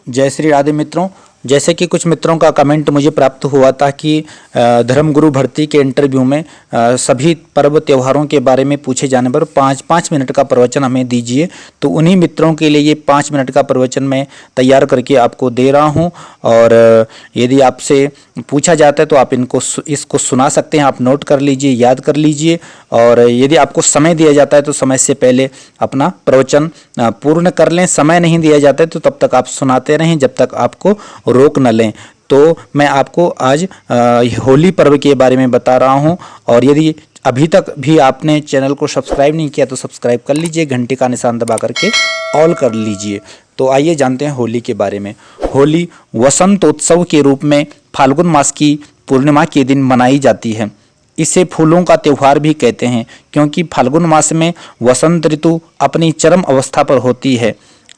जय श्री राधे मित्रों। जैसे कि कुछ मित्रों का कमेंट मुझे प्राप्त हुआ था कि धर्मगुरु भर्ती के इंटरव्यू में सभी पर्व त्योहारों के बारे में पूछे जाने पर 5-5 मिनट का प्रवचन हमें दीजिए। तो उन्हीं मित्रों के लिए ये 5 मिनट का प्रवचन मैं तैयार करके आपको दे रहा हूं। और यदि आपसे पूछा जाता है तो आप इसको सुना सकते हैं। आप नोट कर लीजिए, याद कर लीजिए। और यदि आपको समय दिया जाता है तो समय से पहले अपना प्रवचन पूर्ण कर लें। समय नहीं दिया जाता है तो तब तक आप सुनाते रहें जब तक आपको रोक न लें। तो मैं आपको आज होली पर्व के बारे में बता रहा हूं। और यदि अभी तक भी आपने चैनल को सब्सक्राइब नहीं किया तो सब्सक्राइब कर लीजिए, घंटी का निशान दबा करके ऑल कर लीजिए। तो आइए जानते हैं होली के बारे में। होली वसंतोत्सव के रूप में फाल्गुन मास की पूर्णिमा के दिन मनाई जाती है। इसे फूलों का त्यौहार भी कहते हैं क्योंकि फाल्गुन मास में वसंत ऋतु अपनी चरम अवस्था पर होती है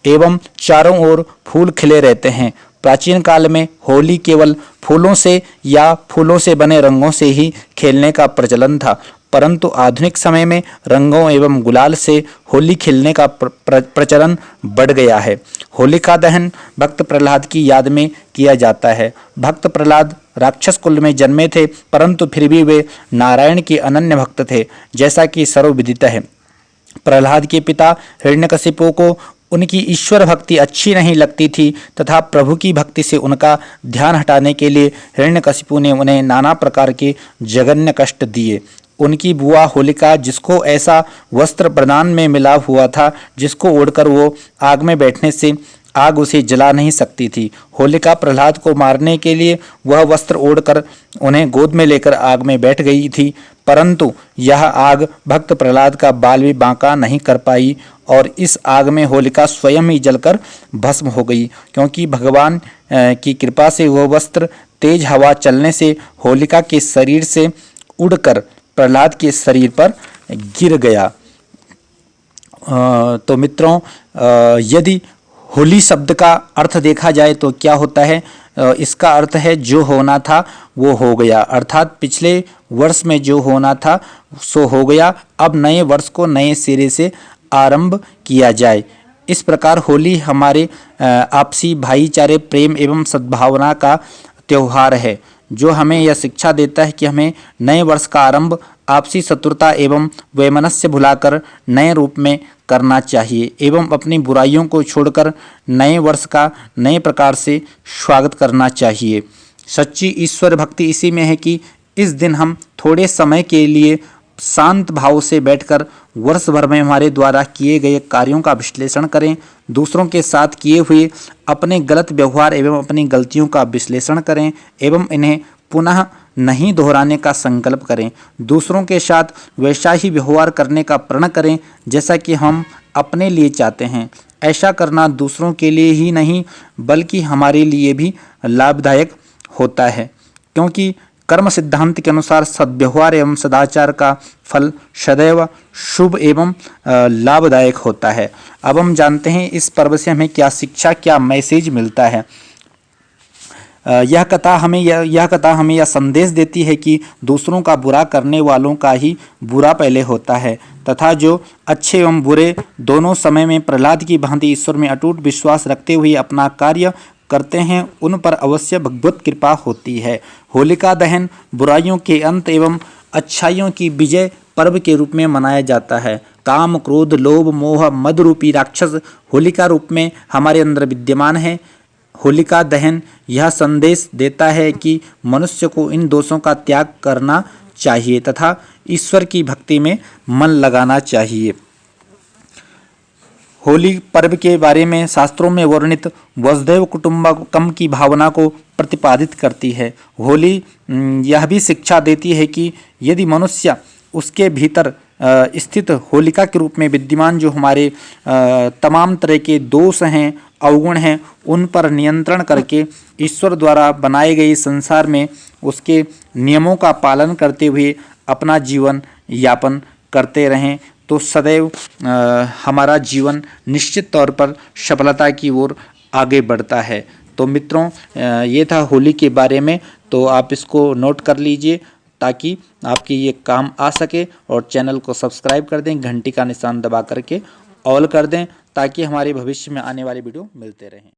एवं चारों ओर फूल खिले रहते हैं। प्राचीन काल में होली केवल फूलों से या फूलों से बने रंगों से ही खेलने का प्रचलन था, परंतु आधुनिक समय में रंगों एवं गुलाल से होली खेलने का प्रचलन बढ़ गया है। होलिका दहन भक्त प्रहलाद की याद में किया जाता है। भक्त प्रहलाद राक्षस कुल में जन्मे थे, परंतु फिर भी वे नारायण के अनन्य भक्त थे, जैसा कि सर्वविदित है। प्रहलाद के पिता हिरण्यकशिपु को उनकी ईश्वर भक्ति अच्छी नहीं लगती थी तथा प्रभु की भक्ति से उनका ध्यान हटाने के लिए हिरण्यकशिपु ने उन्हें नाना प्रकार के जघन्य कष्ट दिए। उनकी बुआ होलिका, जिसको ऐसा वस्त्र प्रदान में मिला हुआ था जिसको ओढ़कर वो आग में बैठने से आग उसे जला नहीं सकती थी। होलिका प्रहलाद को मारने के लिए वह वस्त्र ओढ़कर उन्हें गोद में लेकर आग में बैठ गई थी, परंतु यह आग भक्त प्रहलाद का बाल भी बांका नहीं कर पाई और इस आग में होलिका स्वयं ही जलकर भस्म हो गई, क्योंकि भगवान की कृपा से वह वस्त्र तेज हवा चलने से होलिका के शरीर से उड़कर प्रहलाद के शरीर पर गिर गया। तो मित्रों, यदि होली शब्द का अर्थ देखा जाए तो क्या होता है? इसका अर्थ है जो होना था वो हो गया, अर्थात पिछले वर्ष में जो होना था सो हो गया, अब नए वर्ष को नए सिरे से आरंभ किया जाए। इस प्रकार होली हमारे आपसी भाईचारे, प्रेम एवं सद्भावना का त्यौहार है, जो हमें यह शिक्षा देता है कि हमें नए वर्ष का आरंभ आपसी शत्रुता एवं वैमनस्य भुलाकर नए रूप में करना चाहिए एवं अपनी बुराइयों को छोड़कर नए वर्ष का नए प्रकार से स्वागत करना चाहिए। सच्ची ईश्वर भक्ति इसी में है कि इस दिन हम थोड़े समय के लिए शांत भाव से बैठकर वर्ष भर में हमारे द्वारा किए गए कार्यों का विश्लेषण करें, दूसरों के साथ किए हुए अपने गलत व्यवहार एवं अपनी गलतियों का विश्लेषण करें एवं इन्हें पुनः नहीं दोहराने का संकल्प करें। दूसरों के साथ वैसा ही व्यवहार करने का प्रण करें जैसा कि हम अपने लिए चाहते हैं। ऐसा करना दूसरों के लिए ही नहीं बल्कि हमारे लिए भी लाभदायक होता है, क्योंकि कर्म सिद्धांत के अनुसार सद्व्यवहार एवं सदाचार का फल सदैव शुभ एवं लाभदायक होता है। अब हम जानते हैं इस पर्व से हमें क्या शिक्षा, क्या मैसेज मिलता है। यह कथा हमें यह संदेश देती है कि दूसरों का बुरा करने वालों का ही बुरा पहले होता है तथा जो अच्छे एवं बुरे दोनों समय में प्रहलाद की भांति ईश्वर में अटूट विश्वास रखते हुए अपना कार्य करते हैं, उन पर अवश्य भगवत कृपा होती है। होलिका दहन बुराइयों के अंत एवं अच्छाइयों की विजय पर्व के रूप में मनाया जाता है। काम, क्रोध, लोभ, मोह, मद रूपी राक्षस होलिका रूप में हमारे अंदर विद्यमान है। होलिका दहन यह संदेश देता है कि मनुष्य को इन दोषों का त्याग करना चाहिए तथा ईश्वर की भक्ति में मन लगाना चाहिए। होली पर्व के बारे में शास्त्रों में वर्णित वसुधैव कुटुंबकम की भावना को प्रतिपादित करती है। होली यह भी शिक्षा देती है कि यदि मनुष्य उसके भीतर स्थित होलिका के रूप में विद्यमान जो हमारे तमाम तरह के दोष हैं, अवगुण हैं, उन पर नियंत्रण करके ईश्वर द्वारा बनाए गए संसार में उसके नियमों का पालन करते हुए अपना जीवन यापन करते रहें तो सदैव हमारा जीवन निश्चित तौर पर सफलता की ओर आगे बढ़ता है। तो मित्रों, ये था होली के बारे में। तो आप इसको नोट कर लीजिए ताकि आपके ये काम आ सके, और चैनल को सब्सक्राइब कर दें, घंटी का निशान दबा करके ऑल कर दें ताकि हमारे भविष्य में आने वाली वीडियो मिलते रहें।